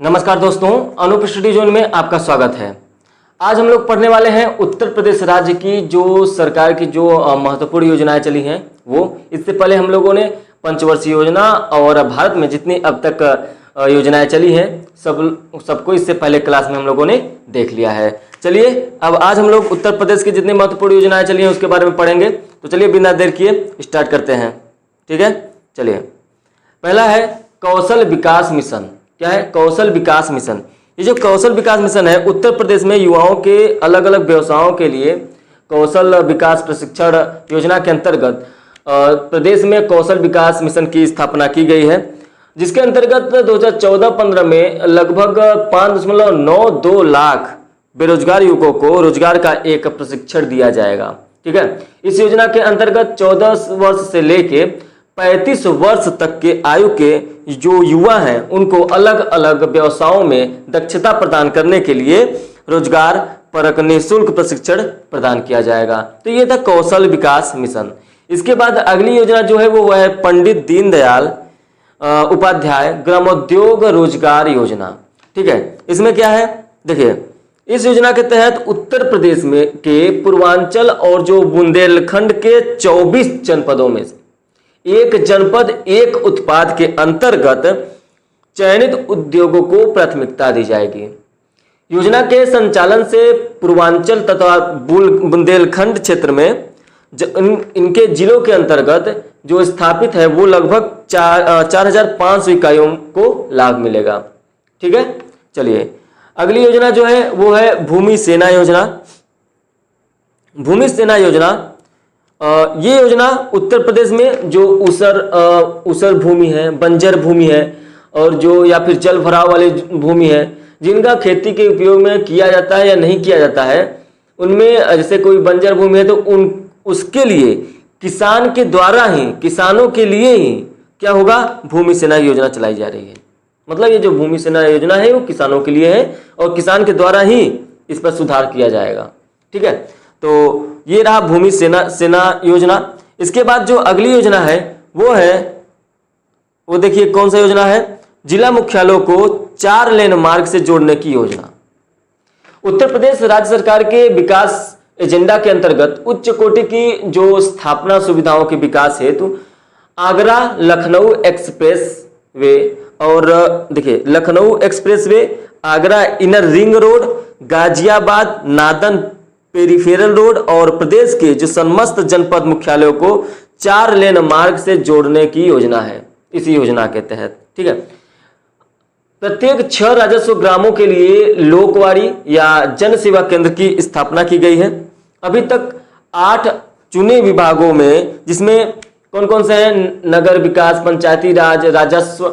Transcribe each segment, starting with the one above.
नमस्कार दोस्तों, Anoop study zone में आपका स्वागत है। आज हम लोग पढ़ने वाले हैं उत्तर प्रदेश राज्य की जो सरकार की जो महत्वपूर्ण योजनाएं चली हैं वो। इससे पहले हम लोगों ने पंचवर्षीय योजना और भारत में जितनी अब तक योजनाएं चली हैं सबको इससे पहले क्लास में हम लोगों ने देख लिया है। चलिए अब आज हम लोग उत्तर प्रदेश की जितनी महत्वपूर्ण योजनाएं चली हैं उसके बारे में पढ़ेंगे। तो चलिए बिना देर किए स्टार्ट करते हैं। ठीक है, चलिए। पहला है कौशल विकास मिशन। क्या है? कौशल विकास मिशन। ये जो कौशल विकास मिशन है उत्तर प्रदेश में युवाओं के अलग अलग व्यवसायों के लिए कौशल विकास प्रशिक्षण योजना के अंतर्गत प्रदेश में कौशल विकास मिशन की स्थापना की गई है, जिसके अंतर्गत 2014-15 में लगभग 5.92 लाख बेरोजगार युवकों को रोजगार का एक प्रशिक्षण दिया जाएगा। ठीक है, इस योजना के अंतर्गत 14 वर्ष से लेके 35 वर्ष तक के आयु के जो युवा हैं उनको अलग अलग व्यवसायों में दक्षता प्रदान करने के लिए रोजगार परक निःशुल्क प्रशिक्षण प्रदान किया जाएगा। तो ये था कौशल विकास मिशन। इसके बाद अगली योजना जो है वो है पंडित दीनदयाल उपाध्याय ग्रामोद्योग रोजगार योजना। ठीक है, इसमें क्या है देखिए, इस योजना के तहत उत्तर प्रदेश में के पूर्वांचल और जो बुंदेलखंड के 24 जनपदों में एक जनपद एक उत्पाद के अंतर्गत चयनित उद्योगों को प्राथमिकता दी जाएगी। योजना के संचालन से पूर्वांचल तथा बुंदेलखंड क्षेत्र में इनके जिलों के अंतर्गत जो स्थापित है वो लगभग 4,500 इकाइयों को लाभ मिलेगा। ठीक है, चलिए अगली योजना जो है वो है भूमि सेना योजना। भूमि सेना योजना ये योजना उत्तर प्रदेश में जो ऊसर भूमि है, बंजर भूमि है और जो या फिर जल भराव वाली भूमि है जिनका खेती के उपयोग में किया जाता है या नहीं किया जाता है, उनमें जैसे कोई बंजर भूमि है तो उसके लिए किसान के द्वारा ही, किसानों के लिए ही क्या होगा, भूमि सेना योजना चलाई जा रही है। मतलब ये जो भूमि सेना योजना है वो किसानों के लिए है और किसान के द्वारा ही इस पर सुधार किया जाएगा। ठीक है, तो ये रहा भूमि सेना योजना। इसके बाद जो अगली योजना है वो देखिए कौन सा योजना है, जिला मुख्यालयों को 4 लेन मार्ग से जोड़ने की योजना। उत्तर प्रदेश राज्य सरकार के विकास एजेंडा के अंतर्गत उच्च कोटि की जो स्थापना सुविधाओं के विकास हेतु आगरा लखनऊ एक्सप्रेस वे और देखिए Lucknow expressway, Agra inner ring road, Ghaziabad northern peripheral road और प्रदेश के जो समस्त जनपद मुख्यालयों को 4 लेन मार्ग से जोड़ने की योजना है इसी योजना के तहत। ठीक है, प्रत्येक 6 राजस्व ग्रामों के लिए लोकवाड़ी या जन सेवा केंद्र की स्थापना की गई है। अभी तक 8 चुने विभागों में, जिसमें कौन कौन से हैं, नगर विकास, पंचायती राज, राजस्व,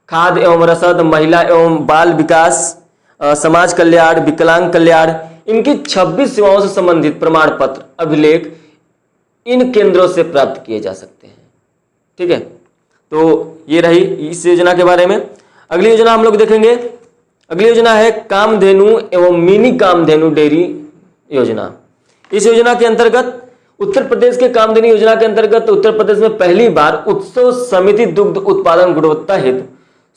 खाद्य एवं रसद, महिला एवं बाल विकास, समाज कल्याण, विकलांग कल्याण, इनकी 26 सेवाओं से संबंधित प्रमाण पत्र अभिलेख इन केंद्रों से प्राप्त किए जा सकते हैं। ठीक है, तो ये रही इस योजना के बारे में। अगली योजना हम लोग देखेंगे। अगली योजना है कामधेनु एवं मिनी कामधेनु डेयरी योजना। इस योजना के अंतर्गत उत्तर प्रदेश के कामधेनु योजना के अंतर्गत उत्तर प्रदेश में पहली बार उत्सव समिति दुग्ध उत्पादन गुणवत्ता हेतु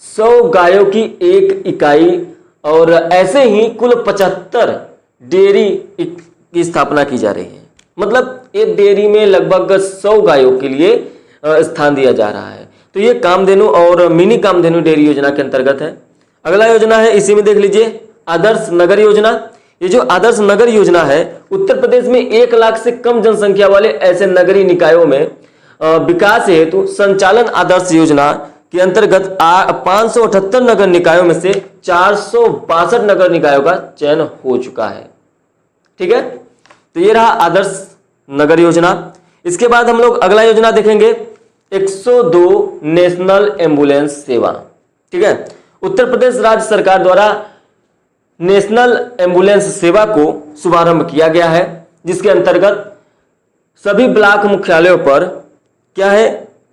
100 गायों की एक इकाई और ऐसे ही कुल 75 डेयरी की स्थापना की जा रही है। मतलब एक डेयरी में लगभग 100 गायों के लिए स्थान दिया जा रहा है। तो ये कामधेनु और मिनी कामधेनु डेयरी योजना के अंतर्गत है। अगला योजना है, इसी में देख लीजिए, आदर्श नगर योजना। ये जो आदर्श नगर योजना है उत्तर प्रदेश में 1 लाख से कम जनसंख्या वाले ऐसे नगरीय निकायों में विकास हेतु संचालन आदर्श योजना के अंतर्गत 578 नगर निकायों में से 462 नगर निकायों का चयन हो चुका है। ठीक है, तो ये रहा आदर्श नगर योजना। इसके बाद हम लोग अगला योजना देखेंगे 102 नेशनल एम्बुलेंस सेवा। ठीक है, उत्तर प्रदेश राज्य सरकार द्वारा नेशनल एम्बुलेंस सेवा को शुभारंभ किया गया है, जिसके अंतर्गत सभी ब्लॉक मुख्यालयों पर क्या है,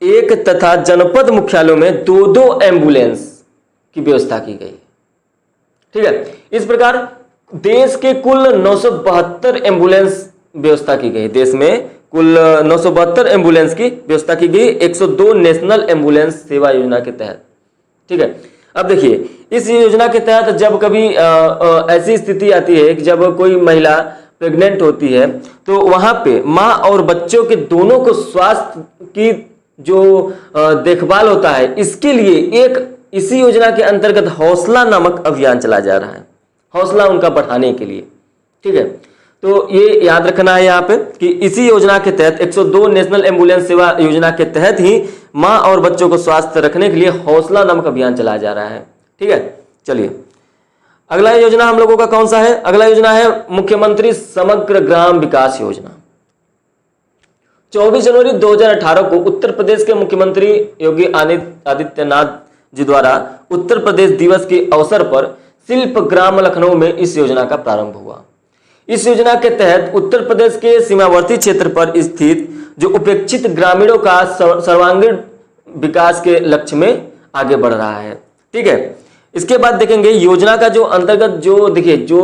एक तथा जनपद मुख्यालयों में 2-2 एम्बुलेंस की व्यवस्था की गई। ठीक है, इस प्रकार देश के कुल 972 एम्बुलेंस व्यवस्था की गई। देश में कुल 972 एम्बुलेंस की व्यवस्था की गई 102 नेशनल एम्बुलेंस सेवा योजना के तहत। ठीक है, अब देखिए, इस योजना के तहत जब कभी ऐसी स्थिति आती है कि जब कोई महिला प्रेग्नेंट होती है तो वहां पे माँ और बच्चों के दोनों को स्वास्थ्य की जो देखभाल होता है, इसके लिए एक इसी योजना के अंतर्गत हौसला नामक अभियान चला जा रहा है, हौसला उनका बढ़ाने के लिए। ठीक है, तो ये याद रखना है यहाँ पे कि इसी योजना के तहत 102 नेशनल एम्बुलेंस सेवा योजना के तहत ही माँ और बच्चों को स्वस्थ रखने के लिए हौसला नामक अभियान चलाया जा रहा है। ठीक है, चलिए अगला योजना हम लोगों का कौन सा है? अगला योजना है मुख्यमंत्री समग्र ग्राम विकास योजना। 24 जनवरी 2018 को उत्तर प्रदेश के मुख्यमंत्री योगी आदित्यनाथ जी द्वारा उत्तर प्रदेश दिवस के अवसर पर शिल्प ग्राम लखनऊ में इस योजना का प्रारंभ हुआ। इस योजना के तहत उत्तर प्रदेश के सीमावर्ती क्षेत्र पर स्थित जो उपेक्षित ग्रामीणों का सर्वांगीण विकास के लक्ष्य में आगे बढ़ रहा है। ठीक है, इसके बाद देखेंगे योजना का जो अंतर्गत जो देखिए जो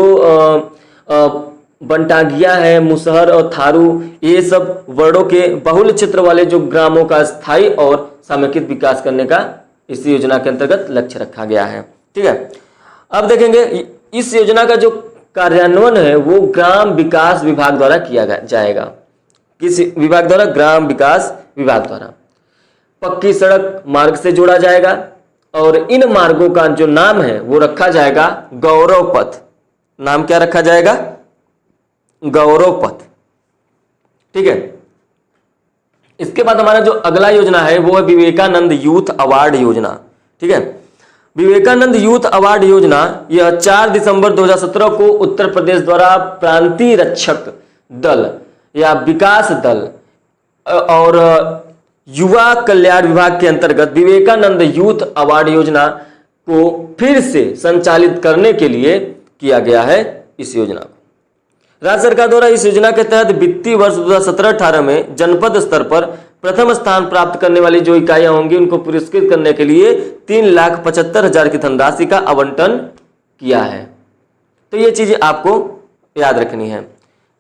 बनटागिया है, मुसहर और थारू, ये सब वर्णों के बहुल क्षेत्र वाले जो ग्रामों का स्थायी और समेकित विकास करने का इस योजना के अंतर्गत लक्ष्य रखा गया है। ठीक है, अब देखेंगे इस योजना का जो कार्यान्वयन है वो ग्राम विकास विभाग द्वारा किया जाएगा। किस विभाग द्वारा? ग्राम विकास विभाग द्वारा। पक्की सड़क मार्ग से जोड़ा जाएगा और इन मार्गों का जो नाम है वो रखा जाएगा गौरव पथ। नाम क्या रखा जाएगा? गौरव पथ। ठीक है, इसके बाद हमारा जो अगला योजना है वो है विवेकानंद यूथ अवार्ड योजना। ठीक है, विवेकानंद यूथ अवार्ड योजना यह 4 दिसंबर 2017 को उत्तर प्रदेश द्वारा प्रांतीय रक्षक दल या विकास दल और युवा कल्याण विभाग के अंतर्गत विवेकानंद यूथ अवार्ड योजना को फिर से संचालित करने के लिए किया गया है। इस योजना को राज्य सरकार द्वारा इस योजना के तहत वित्तीय वर्ष 2017-18 में जनपद स्तर पर प्रथम स्थान प्राप्त करने वाली जो इकाइयां होंगी उनको पुरस्कृत करने के लिए 3,75,000 की धनराशि का आवंटन किया है। तो ये चीजें आपको याद रखनी है।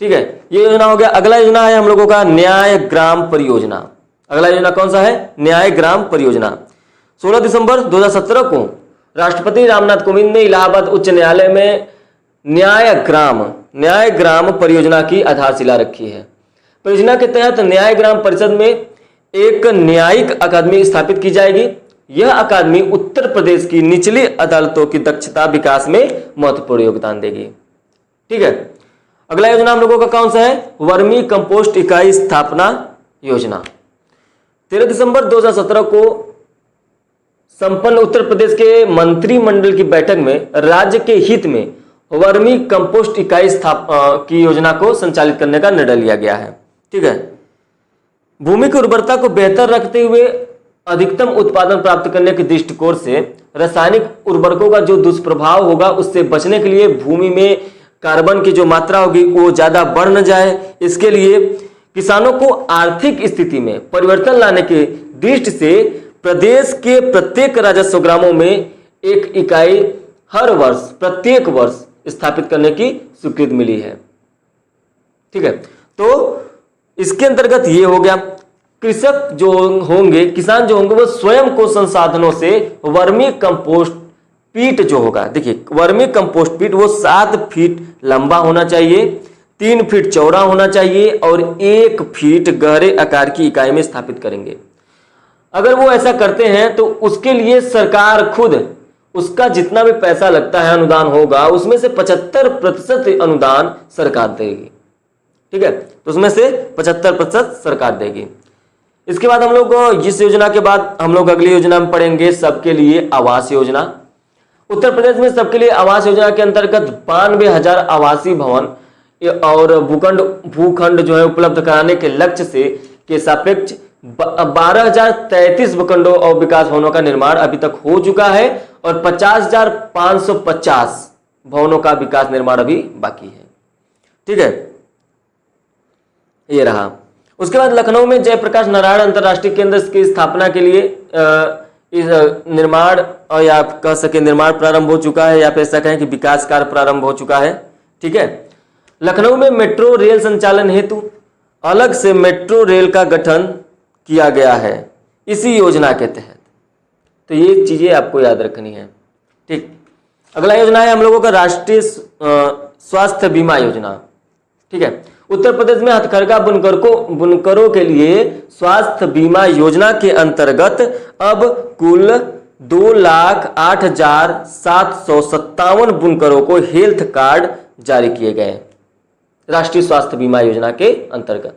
ठीक है, ये योजना हो गया। अगला योजना है हम लोगों का न्याय ग्राम परियोजना। अगला योजना कौन सा है? न्याय ग्राम परियोजना। 16 दिसंबर 2017 को राष्ट्रपति रामनाथ कोविंद ने इलाहाबाद उच्च न्यायालय में न्याय ग्राम परियोजना की आधारशिला रखी है। परियोजना के तहत न्याय ग्राम परिषद में एक न्यायिक अकादमी स्थापित की जाएगी। यह अकादमी उत्तर प्रदेश की निचली अदालतों की दक्षता विकास में महत्वपूर्ण योगदान देगी। ठीक है, अगला योजना हम लोगों का कौन सा है? वर्मी कंपोस्ट इकाई स्थापना योजना। 13 दिसंबर 2017 को संपन्न उत्तर प्रदेश के मंत्रिमंडल की बैठक में राज्य के हित में वर्मी कंपोस्ट इकाई की योजना को संचालित करने का निर्णय लिया गया है। ठीक है, भूमि की उर्वरता को बेहतर रखते हुए अधिकतम उत्पादन प्राप्त करने के दृष्टिकोण से रासायनिक उर्वरकों का जो दुष्प्रभाव होगा उससे बचने के लिए भूमि में कार्बन की जो मात्रा होगी वो ज्यादा बढ़ न जाए, इसके लिए किसानों को आर्थिक स्थिति में परिवर्तन लाने के दृष्टि से प्रदेश के प्रत्येक राजस्व ग्रामों में एक इकाई हर वर्ष प्रत्येक वर्ष स्थापित करने की स्वीकृति मिली है। ठीक है, तो इसके अंतर्गत ये हो गया। कृषक जो होंगे, किसान जो होंगे वो स्वयं को संसाधनों से वर्मी कंपोस्ट पीट जो होगा, देखिए वर्मी कंपोस्ट पीट वो 7 फीट लंबा होना चाहिए, 3 फीट चौड़ा होना चाहिए और 1 फीट गहरे आकार की इकाई में स्थापित करेंगे। अगर वो ऐसा करते हैं तो उसके लिए सरकार खुद उसका जितना भी पैसा लगता है अनुदान होगा उसमें से 75% अनुदान सरकार देगी। ठीक है, तो उसमें से 75% सरकार देगी। इसके बाद हम लोग इस योजना के बाद हम लोग अगली योजना में पढ़ेंगे सबके लिए आवास योजना। उत्तर प्रदेश में सबके लिए आवास योजना के अंतर्गत 92,000 आवासीय भवन और भूखंड जो है उपलब्ध कराने के लक्ष्य से के सापेक्ष 12,033 भूखंडों और विकास भवनों का निर्माण अभी तक हो चुका है और 50,550 भवनों का विकास निर्माण अभी बाकी है। ठीक है, ये रहा। उसके बाद लखनऊ में जयप्रकाश नारायण अंतर्राष्ट्रीय केंद्र की स्थापना के लिए इस निर्माण और या आप कह सके निर्माण प्रारंभ हो चुका है या फिर ऐसा कहें कि विकास कार्य प्रारंभ हो चुका है। ठीक है, लखनऊ में मेट्रो रेल संचालन हेतु अलग से मेट्रो रेल का गठन किया गया है इसी योजना के तहत। तो ये चीजें आपको याद रखनी है। ठीक। अगला योजना है हम लोगों का राष्ट्रीय स्वास्थ्य बीमा योजना। ठीक है, उत्तर प्रदेश में हथकरघा बुनकरों के लिए स्वास्थ्य बीमा योजना के अंतर्गत अब कुल 2,08,757 बुनकरों को हेल्थ कार्ड जारी किए गए राष्ट्रीय स्वास्थ्य बीमा योजना के अंतर्गत।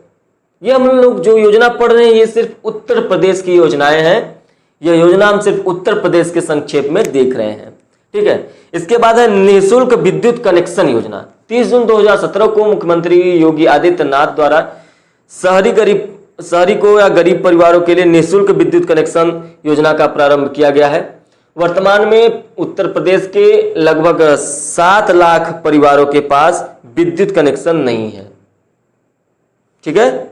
ये हम लोग जो योजना पढ़ रहे हैं ये सिर्फ उत्तर प्रदेश की योजनाएं हैं। यह योजना हम सिर्फ उत्तर प्रदेश के संक्षेप में देख रहे हैं। ठीक है, इसके बाद है निःशुल्क विद्युत कनेक्शन योजना। 30 जून 2017 को मुख्यमंत्री योगी आदित्यनाथ द्वारा शहरी को या गरीब परिवारों के लिए निःशुल्क विद्युत कनेक्शन योजना का प्रारंभ किया गया है। वर्तमान में उत्तर प्रदेश के लगभग 7 लाख परिवारों के पास विद्युत कनेक्शन नहीं है। ठीक है,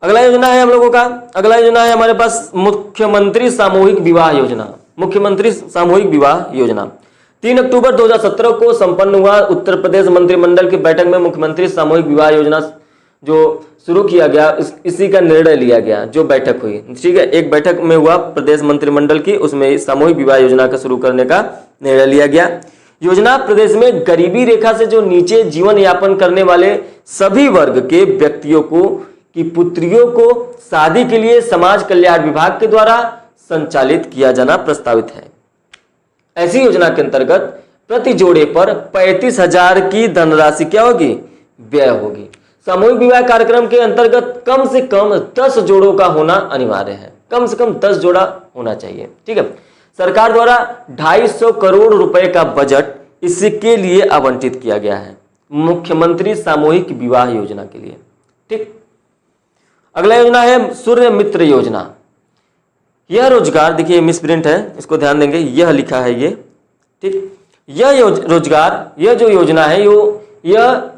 अगला योजना है हम लोगों का, अगला योजना है हमारे पास मुख्यमंत्री सामूहिक विवाह योजना। मुख्यमंत्री सामूहिक विवाह योजना 3 अक्टूबर 2017 को संपन्न हुआ। उत्तर प्रदेश मंत्रिमंडल की बैठक में मुख्यमंत्री सामूहिक विवाह योजना जो शुरू किया गया इसी का निर्णय लिया गया। जो बैठक हुई, ठीक है, एक बैठक में हुआ प्रदेश मंत्रिमंडल की, उसमें सामूहिक विवाह योजना का शुरू करने का निर्णय लिया गया। योजना प्रदेश में गरीबी रेखा से जो नीचे जीवन यापन करने वाले सभी वर्ग के व्यक्तियों को की पुत्रियों को शादी के लिए समाज कल्याण विभाग के द्वारा संचालित किया जाना प्रस्तावित है। ऐसी योजना के अंतर्गत प्रति जोड़े पर 35,000 की धनराशि क्या होगी, व्यय होगी। सामूहिक विवाह कार्यक्रम के अंतर्गत कम से कम 10 जोड़ों का होना अनिवार्य है। कम से कम 10 जोड़ा होना चाहिए। ठीक है, सरकार द्वारा 250 करोड़ रुपए का बजट इसके लिए आवंटित किया गया है, मुख्यमंत्री सामूहिक विवाह योजना के लिए। ठीक, अगला योजना है सूर्य मित्र योजना। यह रोजगार, देखिए मिसप्रिंट है, इसको ध्यान देंगे, यह लिखा है ये। ठीक, यह रोजगार, यह जो योजना है यह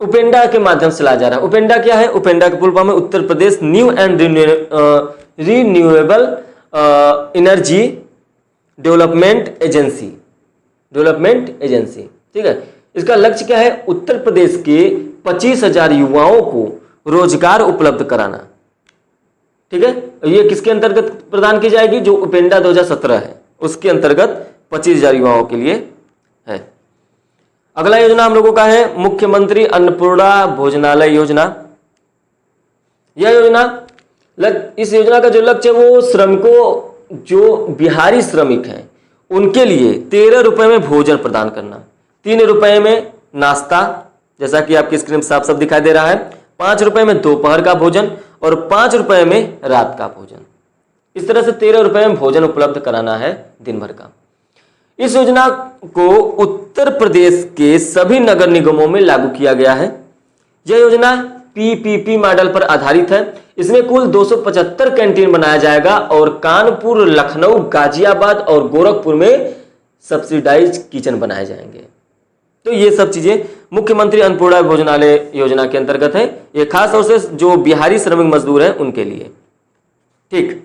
उपेंडा के माध्यम से लाया जा रहा है। उपेंडा क्या है? उपेंडा के फुल फॉर्म है Uttar Pradesh new and renewable energy development agency. ठीक है, इसका लक्ष्य क्या है? उत्तर प्रदेश के 25,000 युवाओं को रोजगार उपलब्ध कराना। ठीक है, ये किसके अंतर्गत प्रदान की जाएगी? जो उपेंडा 2017 है उसके अंतर्गत 25,000 युवाओं के लिए है। अगला योजना हम लोगों का है मुख्यमंत्री अन्नपूर्णा भोजनालय योजना। यह योजना, इस योजना का जो लक्ष्य है वो श्रमिकों, जो बिहारी श्रमिक हैं उनके लिए 13 रुपए में भोजन प्रदान करना, 3 रुपए में नाश्ता, जैसा कि आपकी स्क्रीन में साफ साफ दिखाई दे रहा है, 5 रुपए में दोपहर का भोजन और 5 रुपए में रात का भोजन। इस तरह से 13 रुपए में भोजन उपलब्ध कराना है दिन भर का। इस योजना को उत्तर प्रदेश के सभी नगर निगमों में लागू किया गया है। यह योजना पीपीपी मॉडल पर आधारित है। इसमें कुल 275 कैंटीन बनाया जाएगा और कानपुर, लखनऊ, गाजियाबाद और गोरखपुर में सब्सिडाइज किचन बनाए जाएंगे। तो ये सब चीजें मुख्यमंत्री अन्नपूर्णा भोजनालय योजना के अंतर्गत है। ये खास तौर से जो बिहारी श्रमिक मजदूर हैं उनके लिए। ठीक,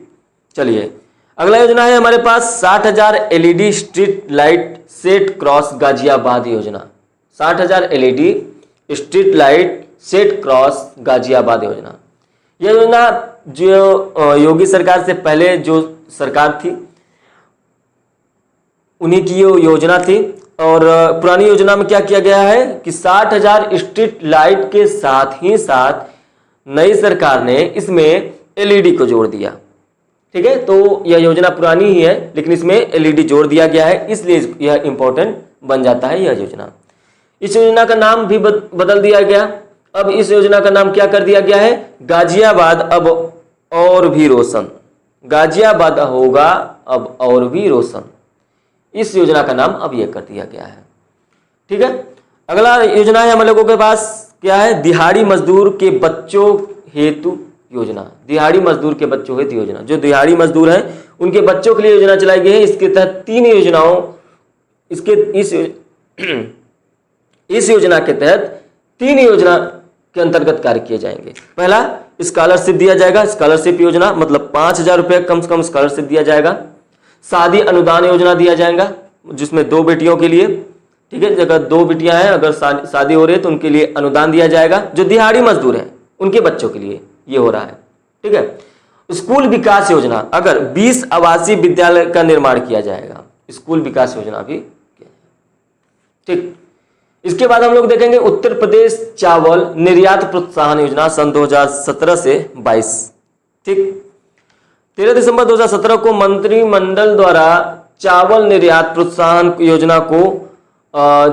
चलिए अगला योजना है हमारे पास 60,000 LED street light set cross Ghaziabad योजना। 60,000 LED street light set cross Ghaziabad योजना। यह योजना जो योगी सरकार से पहले जो सरकार थी उन्हीं की ये योजना थी। और पुरानी योजना में क्या किया गया है कि 60,000 स्ट्रीट लाइट के साथ ही साथ नई सरकार ने इसमें एलईडी को जोड़ दिया। ठीक है, तो यह योजना पुरानी ही है लेकिन इसमें एलईडी जोड़ दिया गया है, इसलिए यह इंपॉर्टेंट बन जाता है यह योजना। इस योजना का नाम भी बदल दिया गया। अब इस योजना का नाम क्या कर दिया गया है? गाजियाबाद अब और भी रोशन। गाजियाबाद होगा अब और भी रोशन। इस योजना का नाम अब यह कर दिया गया है। ठीक है, अगला योजना है हम लोगों के पास क्या है? दिहाड़ी मजदूर के बच्चों हेतु योजना। दिहाड़ी मजदूर के बच्चों हेतु योजना, जो दिहाड़ी मजदूर हैं उनके बच्चों के लिए योजना चलाई गई है। इसके तहत 3 योजनाओं इस योजना के तहत 3 योजना के अंतर्गत कार्य किए जाएंगे। पहला, स्कॉलरशिप दिया जाएगा। स्कॉलरशिप योजना मतलब 5,000 रुपये कम से कम स्कॉलरशिप दिया जाएगा। शादी अनुदान योजना दिया जाएगा जिसमें 2 बेटियों के लिए, ठीक है, अगर 2 बेटियां हैं, अगर शादी हो रही है तो उनके लिए अनुदान दिया जाएगा। जो दिहाड़ी मजदूर हैं उनके बच्चों के लिए ये हो रहा है। ठीक है, स्कूल विकास योजना, अगर 20 आवासीय विद्यालय का निर्माण किया जाएगा, स्कूल विकास योजना भी किया जाएगा। ठीक, इसके बाद हम लोग देखेंगे उत्तर प्रदेश चावल निर्यात प्रोत्साहन योजना सन 2017 से 22। ठीक, 13 दिसंबर 2017 को मंत्रिमंडल द्वारा चावल निर्यात प्रोत्साहन योजना को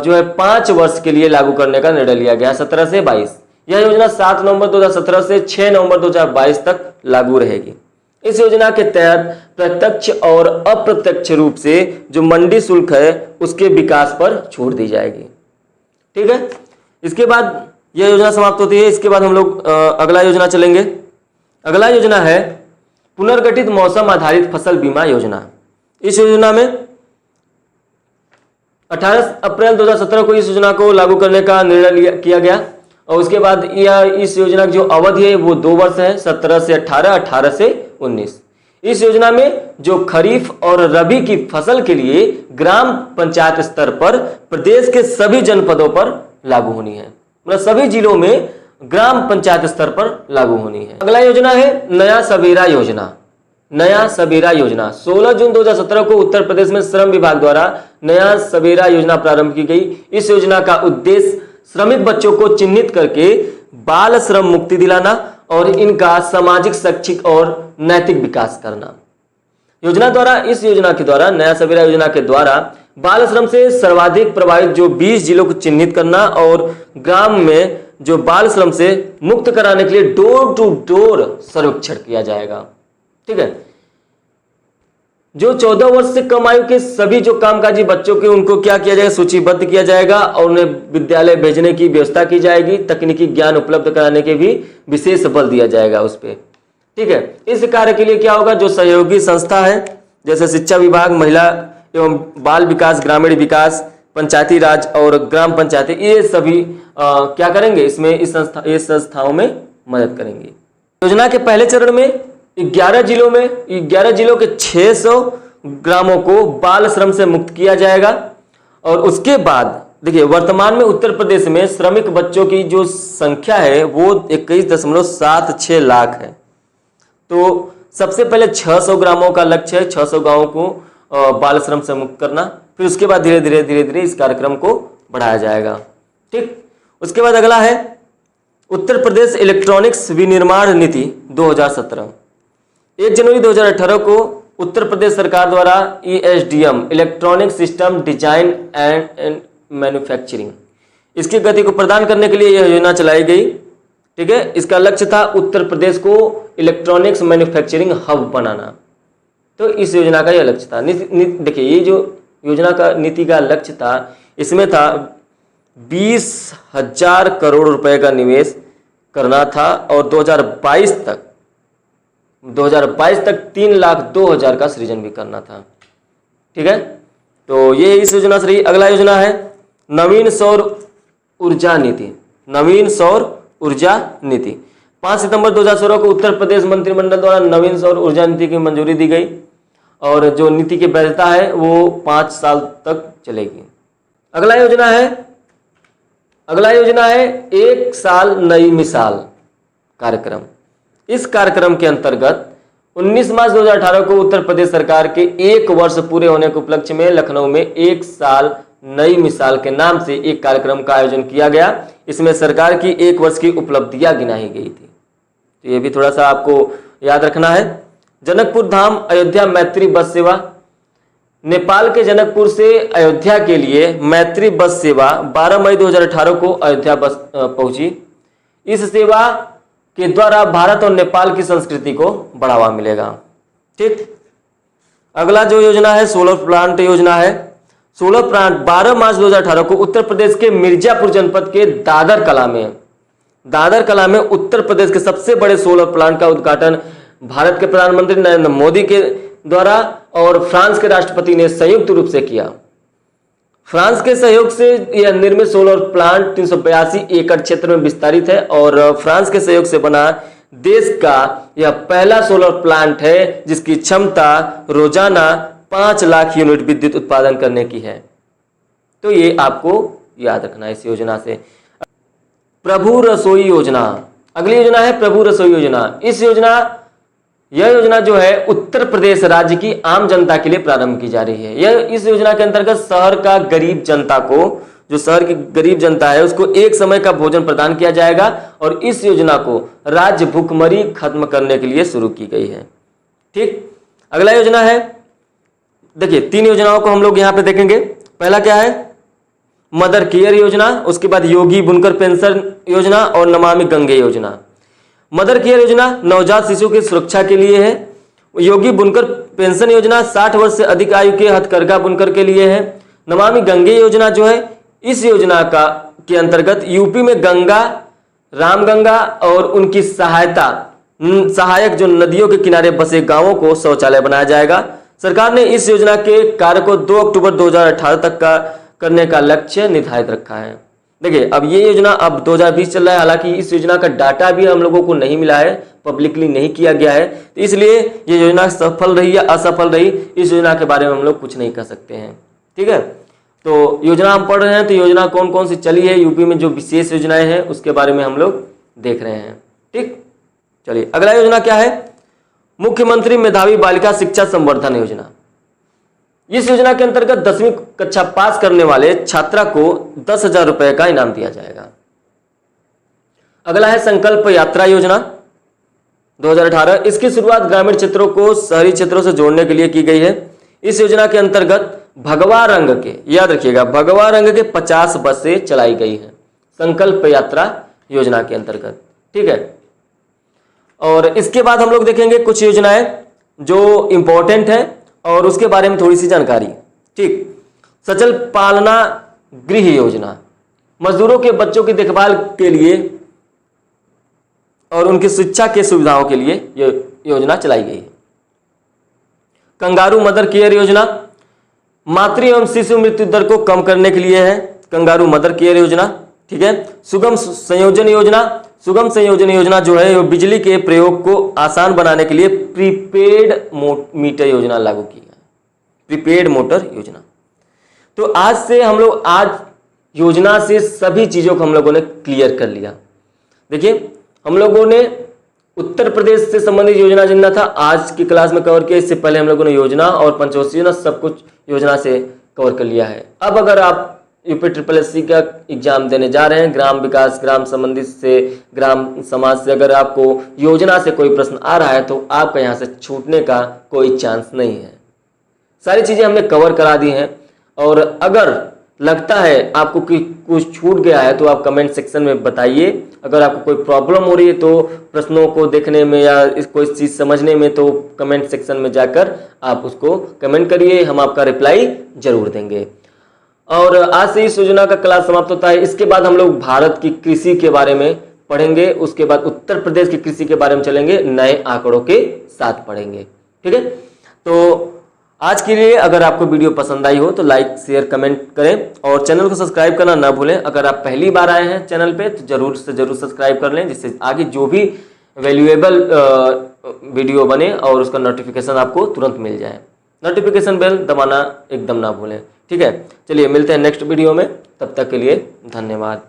जो है 5 वर्ष के लिए लागू करने का निर्णय लिया गया, 17 से 22। यह योजना 7 नवंबर 2017 से 6 नवंबर 2022 तक लागू रहेगी। इस योजना के तहत प्रत्यक्ष और अप्रत्यक्ष रूप से जो मंडी शुल्क है उसके विकास पर छूट दी जाएगी। ठीक है, इसके बाद यह योजना समाप्त होती है। इसके बाद हम लोग अगला योजना चलेंगे। अगला योजना है पुनर्गठित मौसम आधारित फसल बीमा योजना। इस योजना में 18 अप्रैल 2017 को इस योजना को लागू करने का निर्णय किया गया और उसके बाद यह इस योजना की जो अवधि है वो 2 वर्ष है, 17 से 18, 18 से 19। इस योजना में जो खरीफ और रबी की फसल के लिए ग्राम पंचायत स्तर पर प्रदेश के सभी जनपदों पर लागू होनी है, मतलब सभी जिलों में ग्राम पंचायत स्तर पर लागू होनी है। अगला योजना है नया सवेरा योजना। नया सवेरा योजना 16 जून 2017 को उत्तर प्रदेश में श्रम विभाग द्वारा नया सवेरा योजना प्रारंभ की गई। इस योजना का उद्देश्य श्रमिक बच्चों को चिन्हित करके बाल श्रम मुक्ति दिलाना और इनका सामाजिक, शैक्षिक और नैतिक विकास करना। योजना द्वारा इस योजना के द्वारा नया सवेरा योजना के द्वारा बाल श्रम से सर्वाधिक प्रभावित जो 20 जिलों को चिन्हित करना और ग्राम में जो बाल श्रम से मुक्त कराने के लिए डोर टू डोर सर्वेक्षण किया जाएगा। ठीक है, जो 14 वर्ष से कम आयु के सभी जो कामकाजी बच्चों के उनको क्या किया जाएगा, सूचीबद्ध किया जाएगा और उन्हें विद्यालय भेजने की व्यवस्था की जाएगी। तकनीकी ज्ञान उपलब्ध कराने के भी विशेष बल दिया जाएगा उस पर। ठीक है, इस कार्य के लिए क्या होगा, जो सहयोगी संस्था है जैसे शिक्षा विभाग, महिला एवं बाल विकास, ग्रामीण विकास, पंचायती राज और ग्राम पंचायतें, ये सभी क्या करेंगे, इसमें इस संस्थाओं में मदद करेंगे। योजना के पहले चरण में 11 जिलों के 600 ग्रामों को बाल श्रम से मुक्त किया जाएगा और उसके बाद देखिए वर्तमान में उत्तर प्रदेश में श्रमिक बच्चों की जो संख्या है वो 21.76 लाख है। तो सबसे पहले 600 ग्रामों का लक्ष्य है, 600 गांवों को बाल श्रम से मुक्त करना। फिर उसके बाद धीरे धीरे इस कार्यक्रम को बढ़ाया जाएगा। ठीक, उसके बाद अगला है उत्तर प्रदेश इलेक्ट्रॉनिक्स विनिर्माण नीति 2017। 1 जनवरी 2018 को उत्तर प्रदेश सरकार द्वारा ESDM electronic system design and manufacturing इसकी गति को प्रदान करने के लिए यह योजना चलाई गई। ठीक है, इसका लक्ष्य था उत्तर प्रदेश को इलेक्ट्रॉनिक्स मैन्युफैक्चरिंग हब बनाना। तो इस योजना का यह लक्ष्य था। देखिए ये जो योजना का नीति का लक्ष्य था, इसमें था 20,000 करोड़ रुपए का निवेश करना था और 2022 तक 3,02,000 का सृजन भी करना था। ठीक है, तो ये इस योजना से रही। अगला योजना है नवीन सौर ऊर्जा नीति। नवीन सौर ऊर्जा नीति 5 सितंबर 2016 को उत्तर प्रदेश मंत्रिमंडल द्वारा नवीन सौर ऊर्जा नीति की मंजूरी दी गई और जो नीति की वैधता है वो 5 साल तक चलेगी। अगला योजना है 1 साल नई मिसाल कार्यक्रम। इस कार्यक्रम के अंतर्गत 19 मार्च 2018 को उत्तर प्रदेश सरकार के 1 वर्ष पूरे होने के उपलक्ष्य में लखनऊ में 1 साल नई मिसाल के नाम से एक कार्यक्रम का आयोजन किया गया। इसमें सरकार की 1 वर्ष की उपलब्धियां गिनाई गई थी। तो ये भी थोड़ा सा आपको याद रखना है। जनकपुर धाम अयोध्या मैत्री बस सेवा। नेपाल के जनकपुर से अयोध्या के लिए मैत्री बस सेवा 12 मई 2018 को अयोध्या बस पहुंची। इस सेवा के द्वारा भारत और नेपाल की संस्कृति को बढ़ावा मिलेगा। ठीक, अगला जो योजना है सोलर प्लांट योजना है। सोलर प्लांट 12 मार्च 2018 को उत्तर प्रदेश के मिर्जापुर जनपद के दादर कला में उत्तर प्रदेश के सबसे बड़े सोलर प्लांट का उद्घाटन भारत के प्रधानमंत्री नरेंद्र मोदी के द्वारा और फ्रांस के राष्ट्रपति ने संयुक्त रूप से किया। फ्रांस के सहयोग से यह निर्मित सोलर प्लांट 382 एकड़ क्षेत्र में विस्तारित है और फ्रांस के सहयोग से बना देश का यह पहला सोलर प्लांट है जिसकी क्षमता रोजाना 5 लाख यूनिट विद्युत उत्पादन करने की है। तो ये आपको याद रखना है इस योजना से। प्रभु रसोई योजना, अगली योजना है प्रभु रसोई योजना। इस योजना यह योजना जो है उत्तर प्रदेश राज्य की आम जनता के लिए प्रारंभ की जा रही है। यह इस योजना के अंतर्गत शहर का गरीब जनता को, जो शहर की गरीब जनता है उसको एक समय का भोजन प्रदान किया जाएगा और इस योजना को राज्य भूखमरी खत्म करने के लिए शुरू की गई है। ठीक, अगला योजना है, देखिए 3 योजनाओं को हम लोग यहाँ पे देखेंगे। पहला क्या है, मदर केयर योजना, उसके बाद योगी बुनकर पेंशन योजना और नमामि गंगे योजना। मदर केयर योजना नवजात शिशु की सुरक्षा के लिए है। योगी बुनकर पेंशन योजना 60 वर्ष से अधिक आयु के हथकरघा बुनकर के लिए है। नमामि गंगे योजना जो है, इस योजना के अंतर्गत यूपी में गंगा, रामगंगा और उनकी सहायक जो नदियों के किनारे बसे गांवों को शौचालय बनाया जाएगा। सरकार ने इस योजना के कार्य को 2 अक्टूबर 2018 तक का करने का लक्ष्य निर्धारित रखा है। देखिए अब ये योजना अब 2020 चल रहा है, हालांकि इस योजना का डाटा भी हम लोगों को नहीं मिला है, पब्लिकली नहीं किया गया है, तो इसलिए ये योजना सफल रही या असफल रही, इस योजना के बारे में हम लोग कुछ नहीं कर सकते हैं। ठीक है, तो योजना हम पढ़ रहे हैं, तो योजना कौन कौन सी चली है यूपी में, जो विशेष योजनाएं हैं उसके बारे में हम लोग देख रहे हैं। ठीक, चलिए अगला योजना क्या है, मुख्यमंत्री मेधावी बालिका शिक्षा संवर्धन योजना। इस योजना के अंतर्गत 10वीं कक्षा पास करने वाले छात्रा को 10,000 रुपए का इनाम दिया जाएगा। अगला है संकल्प यात्रा योजना 2018। इसकी शुरुआत ग्रामीण क्षेत्रों को शहरी क्षेत्रों से जोड़ने के लिए की गई है। इस योजना के अंतर्गत भगवा रंग के, याद रखिएगा, भगवा रंग के 50 बसें चलाई गई हैं संकल्प यात्रा योजना के अंतर्गत। ठीक है, और इसके बाद हम लोग देखेंगे कुछ योजनाएं जो इंपॉर्टेंट है और उसके बारे में थोड़ी सी जानकारी। ठीक, सचल पालना गृह योजना, मजदूरों के बच्चों की देखभाल के लिए और उनकी शिक्षा के सुविधाओं के लिए यह योजना चलाई गई है। कंगारू मदर केयर योजना, मातृ एवं शिशु मृत्यु दर को कम करने के लिए है कंगारू मदर केयर योजना। ठीक है, सुगम संयोजन योजना, सुगम संयोजन योजना जो है वो बिजली के प्रयोग को आसान बनाने के लिए प्रीपेड मीटर योजना लागू की है, प्रीपेड मोटर योजना। तो आज से हम लोग, आज योजना से सभी चीजों को हम लोगों ने क्लियर कर लिया। देखिए हम लोगों ने उत्तर प्रदेश से संबंधित योजना जितना था आज की क्लास में कवर किया, इससे पहले हम लोगों ने योजना और पंचवर्षीय योजना सब कुछ योजना से कवर कर लिया है। अब अगर आप यूपी SSS का एग्जाम देने जा रहे हैं, ग्राम विकास, ग्राम संबंधित से, ग्राम समाज से, अगर आपको योजना से कोई प्रश्न आ रहा है तो आपका यहाँ से छूटने का कोई चांस नहीं है। सारी चीजें हमने कवर करा दी हैं, और अगर लगता है आपको कि कुछ छूट गया है तो आप कमेंट सेक्शन में बताइए। अगर आपको कोई प्रॉब्लम हो रही है तो प्रश्नों को देखने में या कोई चीज़ समझने में, तो कमेंट सेक्शन में जाकर आप उसको कमेंट करिए, हम आपका रिप्लाई जरूर देंगे। और आज से इस योजना का क्लास समाप्त होता है। इसके बाद हम लोग भारत की कृषि के बारे में पढ़ेंगे, उसके बाद उत्तर प्रदेश की कृषि के बारे में चलेंगे, नए आंकड़ों के साथ पढ़ेंगे। ठीक है, तो आज के लिए अगर आपको वीडियो पसंद आई हो तो लाइक शेयर कमेंट करें और चैनल को सब्सक्राइब करना ना भूलें। अगर आप पहली बार आए हैं चैनल पे तो जरूर से जरूर सब्सक्राइब कर लें, जिससे आगे जो भी वैल्यूएबल वीडियो बने और उसका नोटिफिकेशन आपको तुरंत मिल जाए। नोटिफिकेशन बेल दबाना एकदम ना भूलें। ठीक है, चलिए मिलते हैं नेक्स्ट वीडियो में, तब तक के लिए धन्यवाद।